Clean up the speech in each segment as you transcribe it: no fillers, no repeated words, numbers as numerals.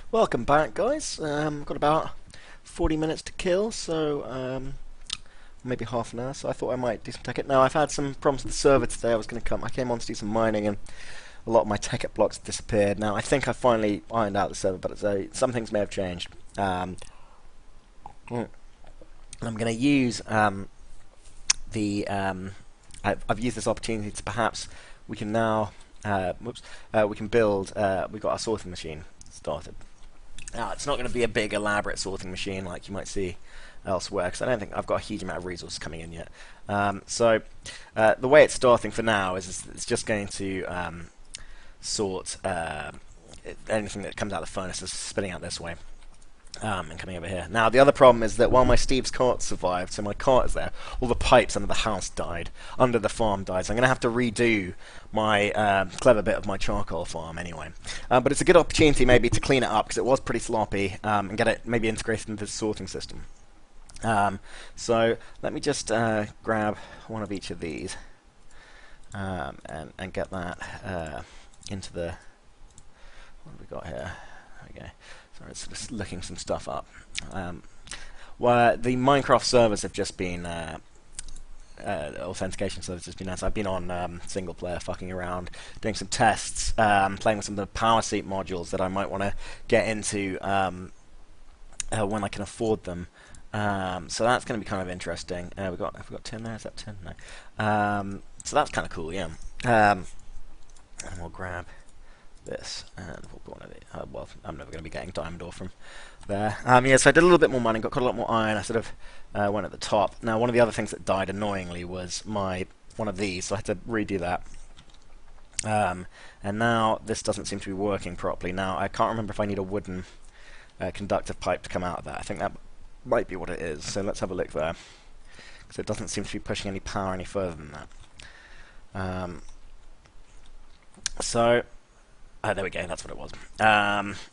Welcome back, guys. Got about 40 minutes to kill, so maybe half an hour. So I thought I might do some tech. Now I've had some problems with the server today. I came on to do some mining, and a lot of my tech blocks disappeared. Now I think I finally ironed out the server, but some things may have changed. I'm going to use the I've used this opportunity to perhaps we can now we can build. We've got our sorting machine started. Now, it's not going to be a big, elaborate sorting machine like you might see elsewhere, because I don't think I've got a huge amount of resources coming in yet. The way it's starting for now is it's just going to sort anything that comes out of the furnace is spitting out this way. And coming over here. Now, the other problem is that while my Steve's cart survived, so my cart is there, all the pipes under the house died, under the farm died, so I'm going to have to redo my clever bit of my charcoal farm anyway. But it's a good opportunity maybe to clean it up, because it was pretty sloppy, and get it maybe integrated into the sorting system. So let me just grab one of each of these and get that into the... What have we got here? Okay. Sorry, it's just looking some stuff up. Where the Minecraft servers have just been authentication servers has been. So I've been on single player, fucking around, doing some tests, playing with some of the power seat modules that I might want to get into when I can afford them. So that's going to be kind of interesting. Have we got tin there? Is that tin? No. So that's kind of cool, yeah. And we'll grab this, and we'll go on it. Well, I'm never going to be getting diamond ore from there. Yeah, so I did a little bit more mining, got a lot more iron. I sort of went at the top. Now, one of the other things that died annoyingly was one of these, so I had to redo that. And now this doesn't seem to be working properly. Now, I can't remember if I need a wooden conductive pipe to come out of that. I think that might be what it is, so let's have a look there. Because it doesn't seem to be pushing any power any further than that. There we go, that's what it was.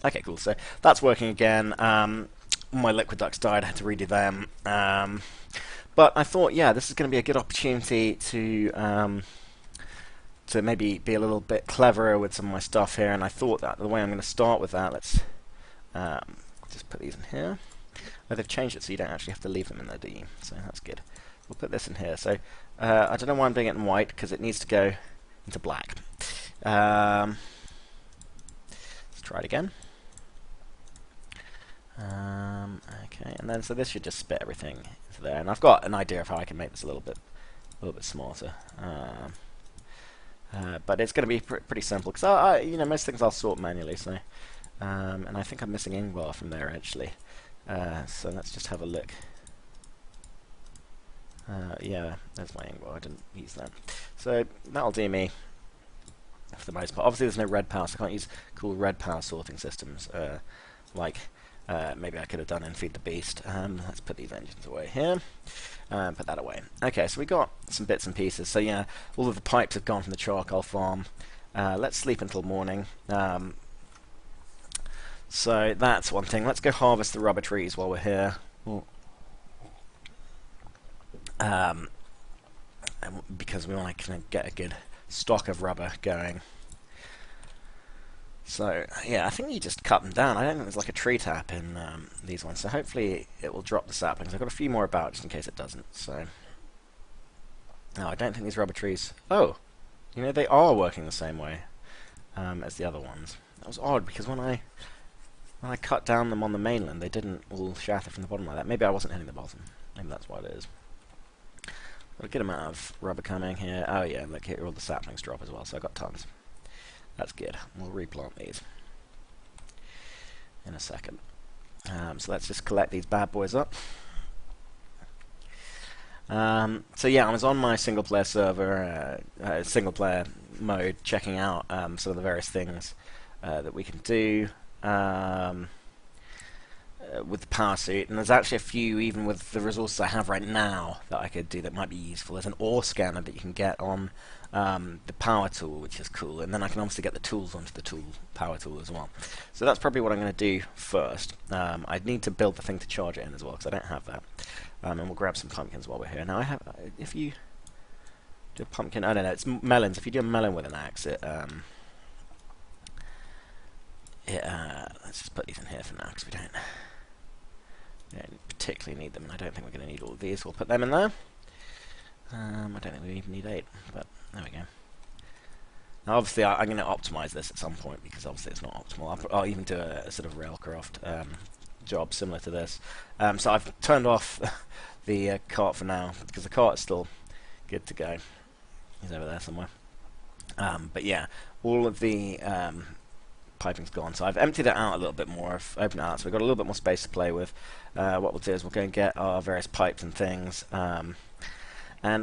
Okay, cool, so that's working again. My liquid ducts died, I had to redo them. But I thought, yeah, this is going to be a good opportunity to maybe be a little bit cleverer with some of my stuff here, and I thought that the way I'm going to start with that, let's just put these in here. Oh, they've changed it so you don't actually have to leave them in there, do you? So that's good. We'll put this in here. So I don't know why I'm doing it in white, because it needs to go into black. Try it again. Okay, and then so this should just spit everything into there, and I've got an idea of how I can make this a little bit smarter. But it's going to be pretty simple, because most things I'll sort manually. So, and I think I'm missing Ingvar from there actually. So let's just have a look. Yeah, there's my Ingvar. I didn't use that, so that'll do me for the most part. Obviously there's no red power, so I can't use cool red power sorting systems like maybe I could have done in Feed the Beast. Let's put these engines away here, put that away. Okay, so we got some bits and pieces. So yeah, all of the pipes have gone from the charcoal farm. Let's sleep until morning. So that's one thing. Let's go harvest the rubber trees while we're here. Because we want to kind of get a good stock of rubber going. So yeah, I think you just cut them down. I don't think there's like a tree tap in these ones, so hopefully it will drop the saplings. I've got a few more about just in case it doesn't. So no, I don't think these rubber trees... Oh, they are working the same way as the other ones. That was odd, because when I cut down them on the mainland, they didn't all shatter from the bottom like that. Maybe I wasn't hitting the bottom. Maybe that's what it is. Got a good amount of rubber coming here. Oh yeah, look here, all the saplings drop as well, so I've got tons. That's good. We'll replant these in a second. So let's just collect these bad boys up. So yeah, I was on my single player server, single player mode, checking out some of the various things that we can do with the power suit, and there's actually a few, even with the resources I have right now, that I could do that might be useful. There's an ore scanner that you can get on the power tool, which is cool, and then I can obviously get the tools onto the power tool as well. So that's probably what I'm going to do first. I'd need to build the thing to charge it in as well, because I don't have that. And we'll grab some pumpkins while we're here. Now I have, if you do a pumpkin, I don't know, it's melons. If you do a melon with an axe, let's let's just put these in here for now because we don't particularly need them, and I don't think we're going to need all of these. We'll put them in there. I don't think we even need 8, but there we go. Now, obviously, I'm going to optimize this at some point because obviously it's not optimal. I'll even do a sort of railcraft job similar to this. So I've turned off the cart for now because the cart is still good to go. He's over there somewhere. But yeah, all of the piping's gone. So I've emptied it out a little bit more. I've opened it out, so we've got a little bit more space to play with. What we'll do is we'll go and get our various pipes and things, and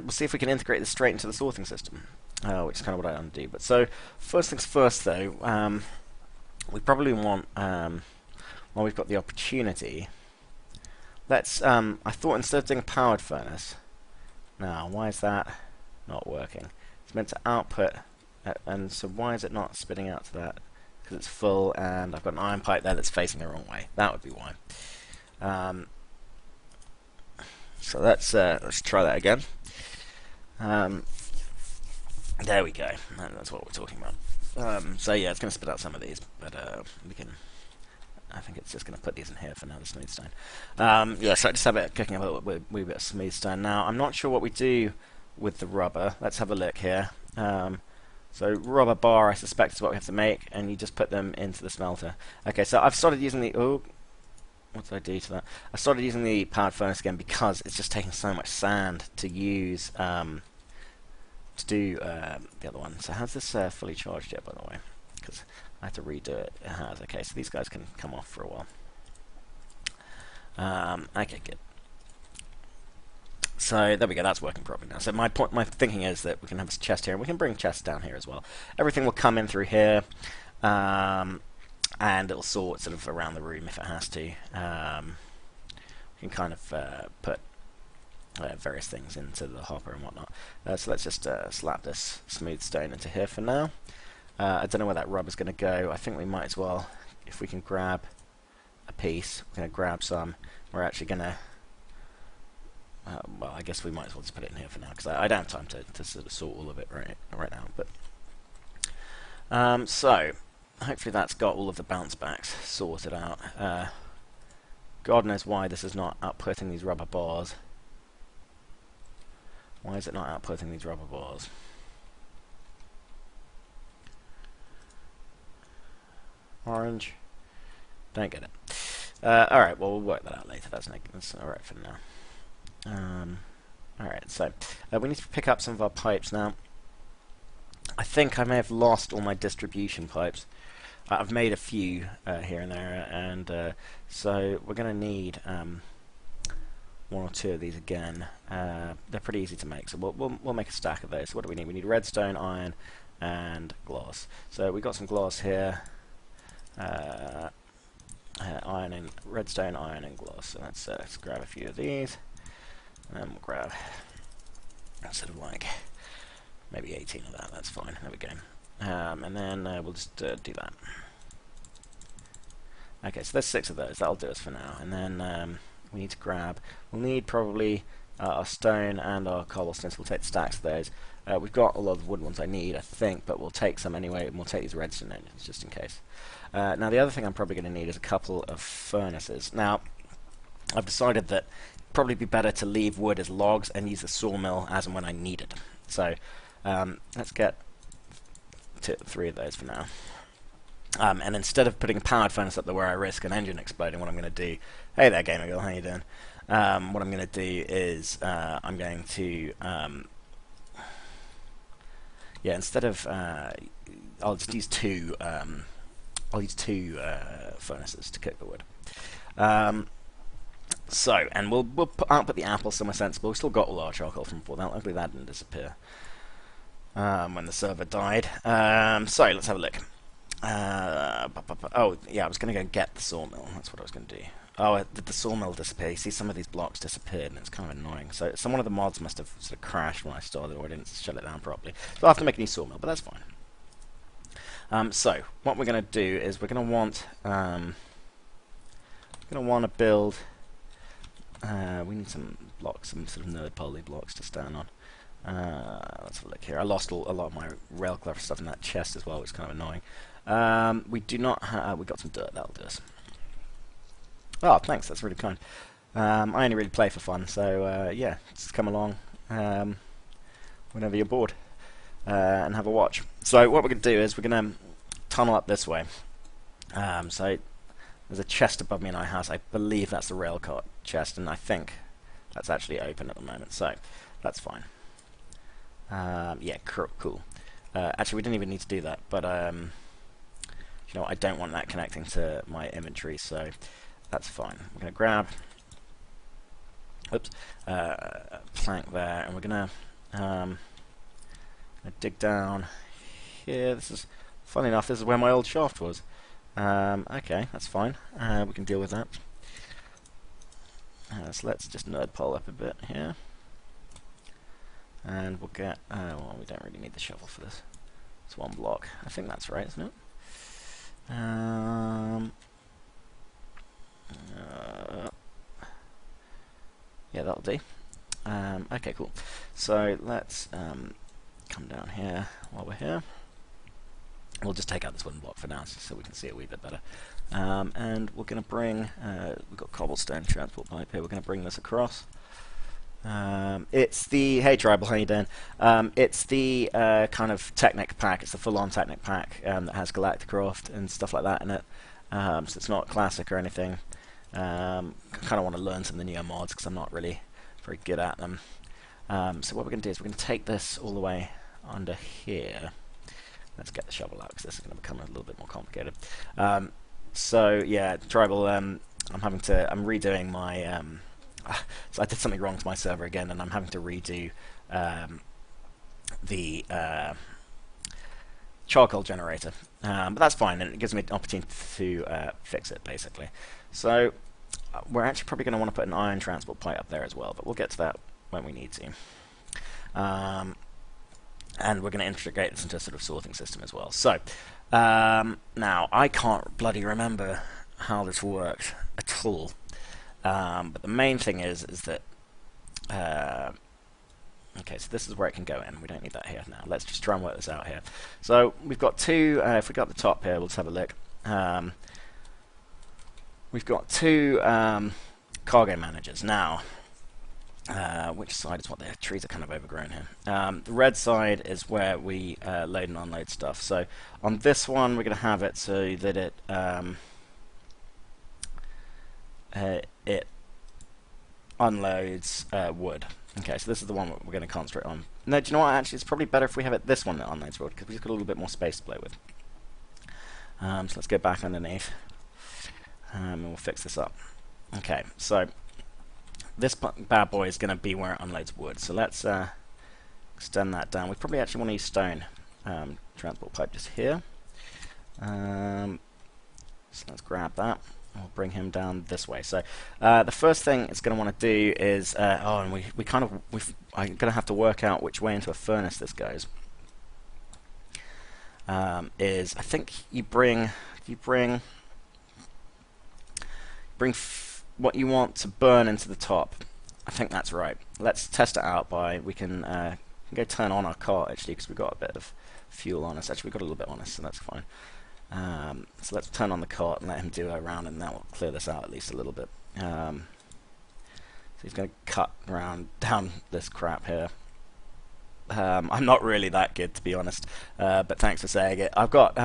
we'll see if we can integrate this straight into the sorting system, which is kind of what I want to do. But so first things first, though, we probably want, while we've got the opportunity, let's. I thought instead of doing a powered furnace, now why is that not working? It's meant to output, and so why is it not spitting out to that? Because it's full, and I've got an iron pipe there that's facing the wrong way. That would be why. So let's try that again. There we go. That's what we're talking about. So yeah, it's going to spit out some of these, but we can. I think it's just going to put these in here for now, the smooth stone. Yeah, so I just have it cooking a wee bit of smooth stone. Now, I'm not sure what we do with the rubber. Let's have a look here. So rubber bar, I suspect, is what we have to make, and you just put them into the smelter. Okay, so I've started using the... Oh, what did I do to that? I started using the powered furnace again because it's just taking so much sand to use to do the other one. So how's this fully charged yet, by the way? Because I have to redo it. It has. Okay, so these guys can come off for a while. Okay, good. So there we go, that's working properly now. So my thinking is that we can have a chest here, and we can bring chests down here as well. Everything will come in through here, and it'll sort sort of around the room if it has to. We can kind of put various things into the hopper and whatnot. So let's just slap this smooth stone into here for now. I don't know where that rubber's going to go. I think we might as well, if we can grab a piece, we're going to grab some. We're actually going to... well, I guess we might as well just put it in here for now, because I don't have time to sort of sort all of it right now. But so, hopefully that's got all of the bounce backs sorted out. God knows why this is not outputting these rubber bars. Why is it not outputting these rubber bars? Orange. Don't get it. Alright, well, we'll work that out later. That's alright for now. Alright, so we need to pick up some of our pipes now. I think I may have lost all my distribution pipes. I've made a few here and there, and so we're going to need 1 or 2 of these again. They're pretty easy to make, so we'll make a stack of those. So what do we need? We need redstone, iron, and glass. So we've got some glass here. Iron and redstone, iron and glass. So let's grab a few of these. And we'll grab sort of like maybe 18 of that. That's fine. There we go. And then we'll just do that. Okay, so there's 6 of those. That'll do us for now. And then we need to grab. We'll need probably our stone and our cobblestone. So we'll take the stacks of those. We've got a lot of wood ones I need, I think, but we'll take some anyway, and we'll take these redstone engines just in case. Now the other thing I'm probably going to need is a couple of furnaces. Now I've decided that it'd probably be better to leave wood as logs and use the sawmill as and when I need it. So let's get 3 of those for now. And instead of putting a powered furnace up there where I risk an engine exploding, what I'm going to do... Hey there, Gamer Girl, how you doing? What I'm going to do is I'm going to... yeah, instead of... I'll just use 2... I'll use 2 furnaces to cook the wood. So, and we'll output the apple somewhere sensible. We've still got all our charcoal from before that. Luckily that didn't disappear when the server died. So, let's have a look. Oh, yeah, I was going to go get the sawmill. That's what I was going to do. Oh, did the sawmill disappear? You see, some of these blocks disappeared, and it's kind of annoying. So, some of the mods must have sort of crashed when I started, or I didn't shut it down properly. So, I'll have to make a new sawmill, but that's fine. So, what we're going to do is we're going to want to build. We need some blocks, some sort of nerd poly blocks to stand on. Let's have a look here. I lost a lot of my rail clever stuff in that chest as well, which is kind of annoying. We do not have... we got some dirt, that'll do us. Oh, thanks, that's really kind. I only really play for fun, so yeah, just come along whenever you're bored and have a watch. So what we're going to do is we're going to tunnel up this way. So there's a chest above me in our house. I believe that's the rail cart chest, and I think that's actually open at the moment, so that's fine. Yeah, cool. Actually, we didn't even need to do that, but you know, I don't want that connecting to my inventory, so that's fine. We're going to grab a plank there, and we're going to dig down here. This is, funny enough, this is where my old shaft was. Okay, that's fine. We can deal with that. So let's just nerd pole up a bit here. And we'll get... well, we don't really need the shovel for this. It's one block. I think that's right, isn't it? Yeah, that'll do. Okay, cool. So let's come down here while we're here. We'll just take out this wooden block for now so we can see it a wee bit better. And we're going to bring... we've got cobblestone transport pipe here. We're going to bring this across. It's the... Hey Tribal, how you doing? It's the kind of Technic pack. It's the full-on Technic pack that has Galacticraft and stuff like that in it. So it's not classic or anything. I kind of want to learn some of the newer mods because I'm not really very good at them. So what we're going to do is we're going to take this all the way under here. Let's get the shovel out because this is going to become a little bit more complicated. So yeah, Tribal, I'm redoing my... so I did something wrong to my server again, and I'm having to redo the charcoal generator. But that's fine, and it gives me an opportunity to fix it, basically. So we're actually probably going to want to put an iron transport pipe up there as well, but we'll get to that when we need to. And we're going to integrate this into a sort of sorting system as well. So now I can't bloody remember how this worked at all. But the main thing is that okay, so this is where it can go in. We don't need that here now. Let's just try and work this out here. So we've got two. If we got the top here, we'll just have a look. We've got two cargo managers now. Which side is what the trees are kind of overgrown here. The red side is where we load and unload stuff. So on this one, we're going to have it so that it unloads wood. Okay, so this is the one we're going to concentrate on. No, do you know what? Actually, it's probably better if we have it this one that unloads wood because we've got a little bit more space to play with. So let's go back underneath, and we'll fix this up. Okay, so this bad boy is going to be where it unloads wood. So let's extend that down. We probably actually want to use stone transport pipe just here. So let's grab that. We'll bring him down this way. So the first thing it's going to want to do is, and I'm going to have to work out which way into a furnace this goes. Is I think you bring what you want to burn into the top. I think that's right. Let's test it out by we can go turn on our cart actually because we've got a bit of fuel on us. Actually, we've got a little bit on us, so that's fine. So let's turn on the cart and let him do a round, and that will clear this out at least a little bit. So he's going to cut down this crap here. I'm not really that good, to be honest, but thanks for saying it. I've got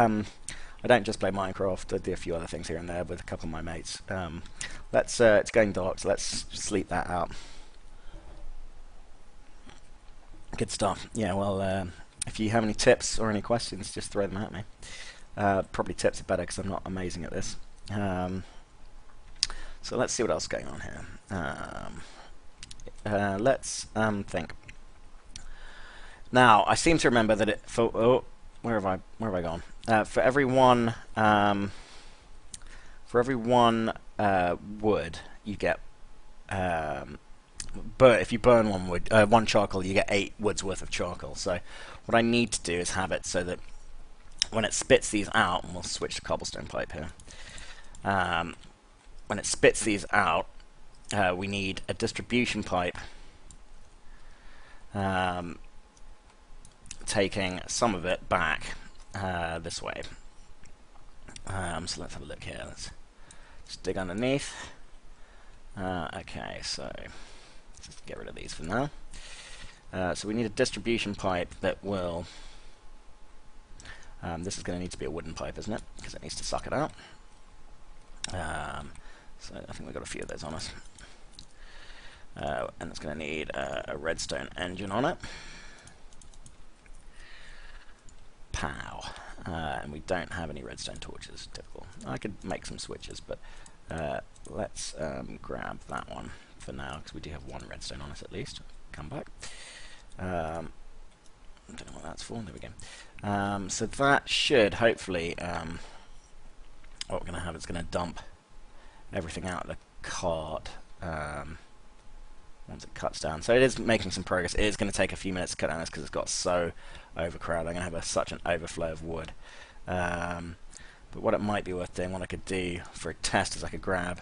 I don't just play Minecraft. I do a few other things here and there with a couple of my mates. It's going dark, so let's sleep that out. Good stuff. Yeah, well, if you have any tips or any questions, just throw them at me. Probably tips are better because I'm not amazing at this. So let's see what else is going on here. Let's think. Now, I seem to remember that where have I gone? For every one wood, you get if you burn one charcoal, you get 8 woods worth of charcoal. So what I need to do is have it so that when it spits these out, and we'll switch to cobblestone pipe here. When it spits these out, we need a distribution pipe taking some of it back this way. So let's have a look here. Let's just dig underneath. Okay, so let's just get rid of these for now. So we need a distribution pipe that will... this is going to need to be a wooden pipe, isn't it? Because it needs to suck it out. So I think we've got a few of those on us. And it's going to need a redstone engine on it. Pow. And we don't have any redstone torches. Typical. I could make some switches, but let's grab that one for now, because we do have one redstone on us at least. Come back. I don't know what that's for. There we go. So that should hopefully... what we're going to have is going to dump everything out of the cart once it cuts down. So it is making some progress. It is going to take a few minutes to cut down this because it's got so overcrowded. I'm going to have such an overflow of wood. But what it might be worth doing, what I could do for a test is I could grab...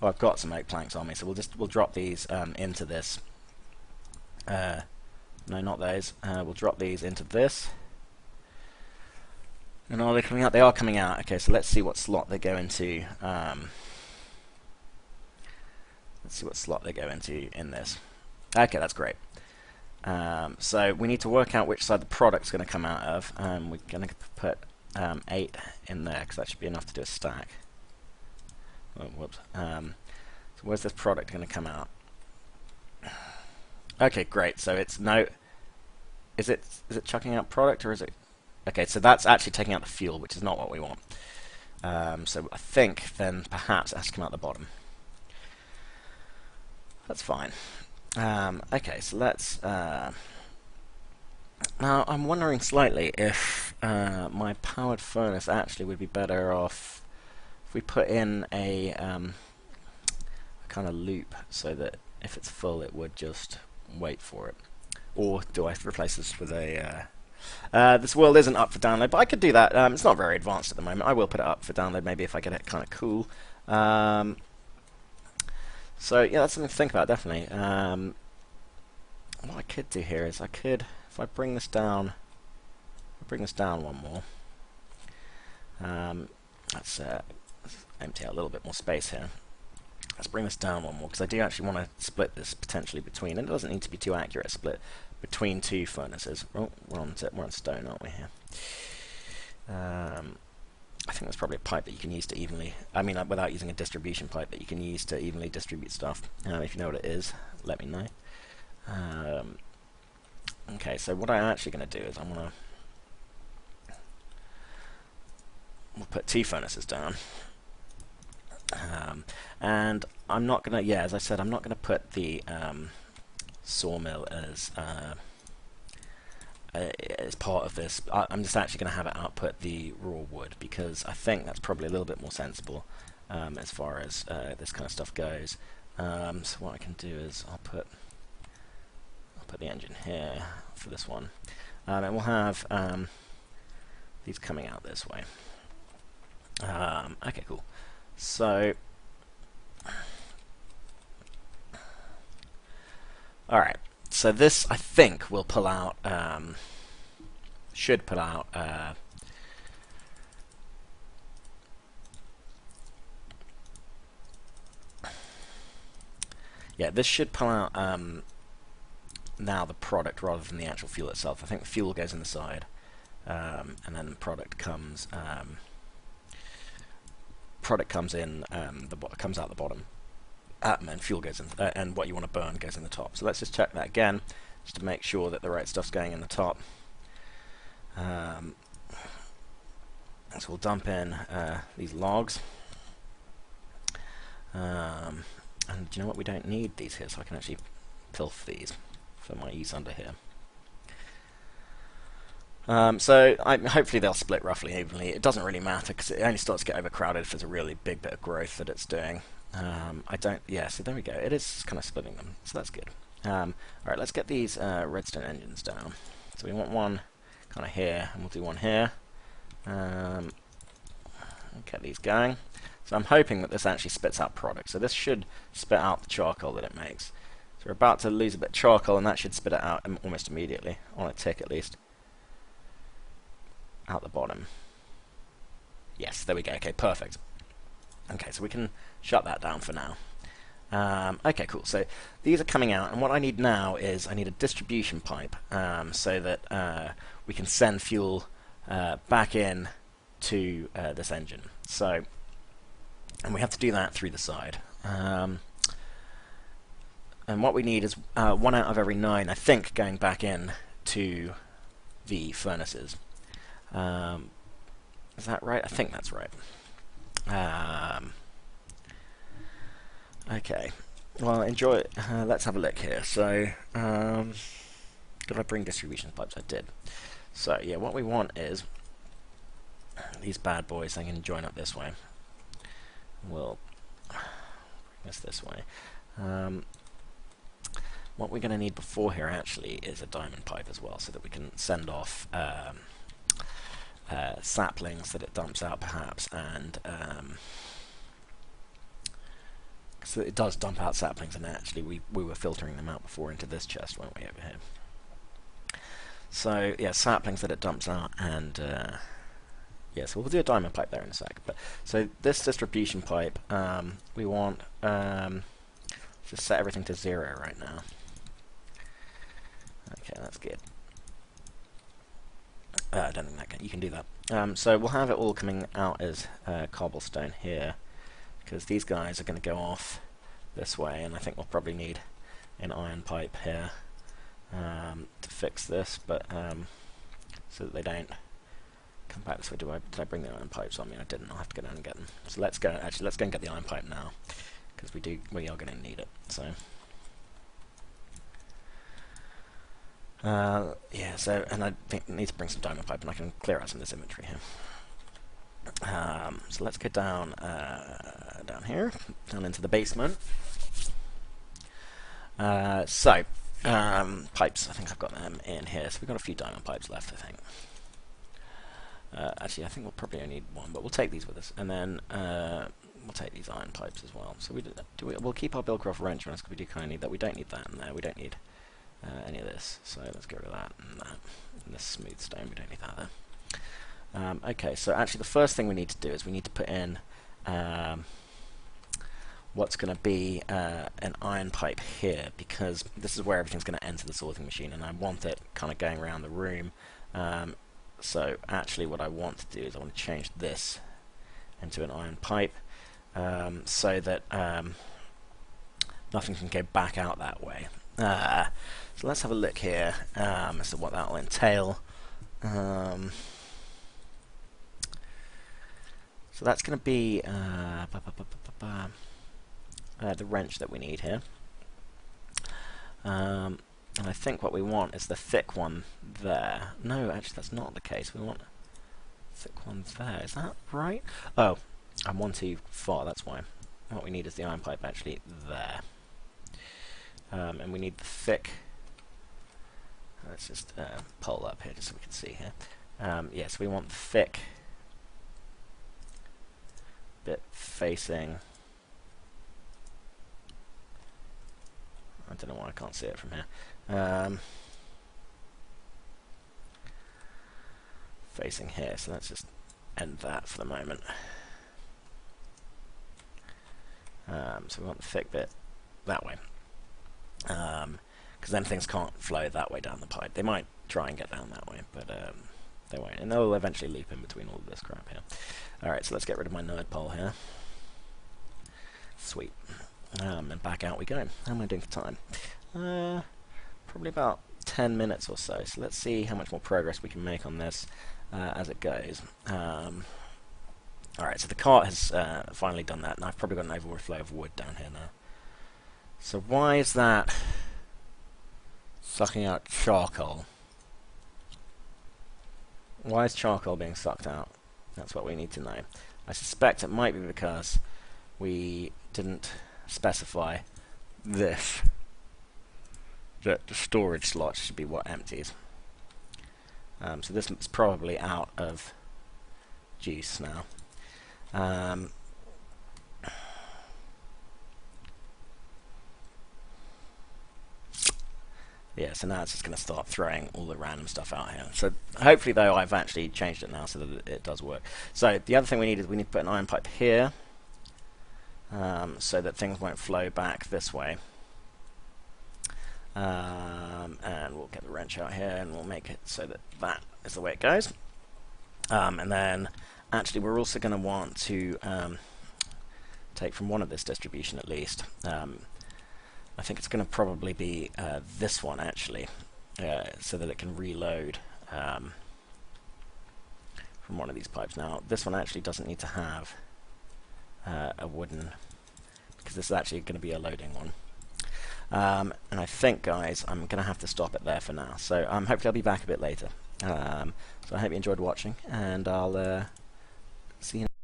Oh, I've got some oak planks on me, so we'll drop these into this. No, not those. We'll drop these into this. And are they coming out? They are coming out. Okay, so let's see what slot they go into. Let's see what slot they go into in this. Okay, that's great. So we need to work out which side the product's going to come out of. We're going to put 8 in there, because that should be enough to do a stack. Oh, whoops. So where's this product going to come out? Okay, great. So it's no... Is it chucking out product, or is it... Okay, so that's actually taking out the fuel, which is not what we want. So I think then perhaps it has to come out the bottom. That's fine. Okay, so let's... now I'm wondering slightly if my powered furnace actually would be better off if we put in a kind of loop so that if it's full it would just wait for it. Or do I replace this with a... this world isn't up for download, but I could do that. It's not very advanced at the moment. I will put it up for download maybe if I get it kind of cool. So yeah, that's something to think about, definitely. What I could do here is I could, if I bring this down, one more. Let's empty out a little bit more space here. Let's bring this down one more, because I do actually want to split this potentially between, and it doesn't need to be too accurate, split between 2 furnaces. Oh, we're on stone, aren't we, here? I think that's probably a pipe that you can use to evenly... I mean, without using a distribution pipe that you can use to evenly distribute stuff. If you know what it is, let me know. Okay, so what I'm actually going to do is I'm going to... We'll put 2 furnaces down. And I'm not going to... Yeah, as I said, I'm not going to put the sawmill as part of this. I'm just actually going to have it output the raw wood, because I think that's probably a little bit more sensible as far as this kind of stuff goes. So what I can do is I'll put the engine here for this one, and we'll have these coming out this way. Okay, cool. So, alright, so this I think will pull out, should pull out, yeah, this should pull out now the product rather than the actual fuel itself. I think the fuel goes in the side, and then the product comes in, comes out the bottom, and fuel goes in, and what you want to burn goes in the top. So let's just check that again, just to make sure that the right stuff's going in the top. So we'll dump in these logs, and do you know what? We don't need these here, so I can actually pilf these for my ease under here. So hopefully they'll split roughly evenly. It doesn't really matter, because it only starts to get overcrowded if there's a really big bit of growth that it's doing. Yeah, so there we go. It is kind of splitting them, so that's good. Alright, let's get these redstone engines down. So we want one kind of here, and we'll do one here. Get these going. So I'm hoping that this actually spits out product. So this should spit out the charcoal that it makes. So we're about to lose a bit of charcoal, and that should spit it out almost immediately, on a tick at least. out the bottom. Yes, there we go. Okay, perfect. Okay, so we can shut that down for now. Okay, cool. So these are coming out, and what I need now is I need a distribution pipe so that we can send fuel back in to this engine. So, and we have to do that through the side. And what we need is 1 out of every 9, I think, going back in to the furnaces. Is that right? I think that's right. Okay. Well, enjoy it. Let's have a look here. So, did I bring distribution pipes? I did. So, yeah, what we want is these bad boys. They can join up this way. We'll bring this way. What we're going to need before here actually is a diamond pipe as well, so that we can send off saplings that it dumps out, perhaps, and so it does dump out saplings, and actually we were filtering them out before into this chest, weren't we, over here? So yeah, saplings that it dumps out, and yeah, so we'll do a diamond pipe there in a sec. But so this distribution pipe, we want just set everything to 0 right now. Okay, that's good. I don't think you can do that. So we'll have it all coming out as cobblestone here, because these guys are going to go off this way, and I think we'll probably need an iron pipe here to fix this, but so that they don't come back this way. Did I bring the iron pipes on me? I didn't. I'll have to go down and get them. So let's go. Actually, let's go and get the iron pipe now, because we are going to need it. So. Yeah, so, and I think I need to bring some diamond pipe, and I can clear out some of this inventory here. So let's go down here, down into the basement. Pipes, I think I've got them in here, so we've got a few diamond pipes left, I think. Actually, I think we'll probably only need 1, but we'll take these with us, and then we'll take these iron pipes as well. So we'll keep our Billcroft wrench on us, because we do kind of need that. We don't need that in there. We don't need any of this, so let's get rid of that and that. And this smooth stone, we don't need that there. Okay, so actually the first thing we need to do is we need to put in what's going to be an iron pipe here, because this is where everything's going to enter the sorting machine, and I want it kind of going around the room. So actually what I want to do is I want to change this into an iron pipe, so that nothing can go back out that way. So let's have a look here as to what that will entail. So that's going to be the wrench that we need here. And I think what we want is the thick one there. No, actually that's not the case. We want a thick one there. Is that right? Oh, I'm one too far, that's why. What we need is the iron pipe actually there. And we need the thick. Let's just pull up here just so we can see here. Yes, we want the thick bit facing. I don't know why I can't see it from here. Facing here, so let's just end that for the moment. So we want the thick bit that way. Because then things can't flow that way down the pipe. They might try and get down that way, but they won't. And they'll eventually loop in between all of this crap here. Alright, so let's get rid of my nerd pole here. Sweet. And back out we go. How am I doing for time? Probably about 10 minutes or so. So let's see how much more progress we can make on this as it goes. Alright, so the cart has finally done that, and I've probably got an overflow of wood down here now. So why is that sucking out charcoal? Why is charcoal being sucked out? That's what we need to know. I suspect it might be because we didn't specify this. That the storage slot should be what empties. So this is probably out of juice now. Yeah, so now it's just going to start throwing all the random stuff out here. So hopefully, though, I've actually changed it now so that it does work. So the other thing we need is we need to put an iron pipe here, so that things won't flow back this way. And we'll get the wrench out here and we'll make it so that that is the way it goes. And then actually we're also going to want to take from one of this distribution at least. I think it's going to probably be this one actually, so that it can reload from one of these pipes. Now this one actually doesn't need to have a wooden, because this is actually going to be a loading one. And I think, guys, I'm going to have to stop it there for now. So hopefully I'll be back a bit later. So I hope you enjoyed watching, and I'll see you